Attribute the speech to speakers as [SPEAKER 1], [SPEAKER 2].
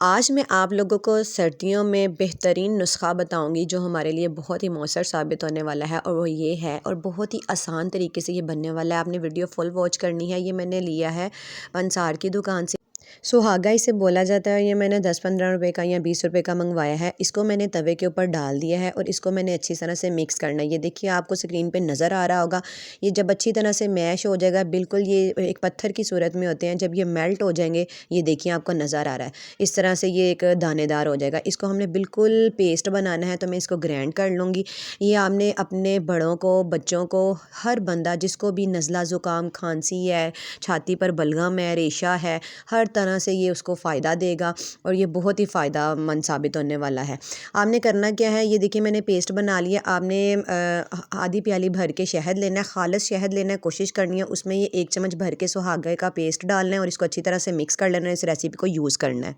[SPEAKER 1] आज मैं आप लोगों को सर्दियों में बेहतरीन नुस्खा बताऊंगी जो हमारे लिए बहुत ही मौसर साबित होने वाला है, और वो ये है और बहुत ही आसान तरीके से ये बनने वाला है। आपने वीडियो फुल वॉच करनी है। ये मैंने लिया है पंसार की दुकान से, सुहागा इसे बोला जाता है। ये मैंने 10-15 रुपए का या 20 रुपए का मंगवाया है। इसको मैंने तवे के ऊपर डाल दिया है और इसको मैंने अच्छी तरह से मिक्स करना है। ये देखिए, आपको स्क्रीन पे नज़र आ रहा होगा। ये जब अच्छी तरह से मैश हो जाएगा, बिल्कुल ये एक पत्थर की सूरत में होते हैं, जब ये मेल्ट हो जाएंगे, ये देखिए आपको नज़र आ रहा है इस तरह से ये एक दानेदार हो जाएगा। इसको हमने बिल्कुल पेस्ट बनाना है, तो मैं इसको ग्राइंड कर लूँगी। ये आपने अपने बड़ों को, बच्चों को, हर बंदा जिसको भी नज़ला ज़ुकाम, खांसी है, छाती पर बलगम है, रेशा है, हर तरह से ये उसको फ़ायदा देगा और ये बहुत ही फ़ायदा मंद साबित होने वाला है। आपने करना क्या है, ये देखिए मैंने पेस्ट बना लिया। आपने आधी प्याली भर के शहद लेना है, खालिस शहद लेना है। कोशिश करनी है उसमें ये 1 चम्मच भर के सुहागे का पेस्ट डालना है और इसको अच्छी तरह से मिक्स कर लेना है। इस रेसिपी को यूज़ करना है।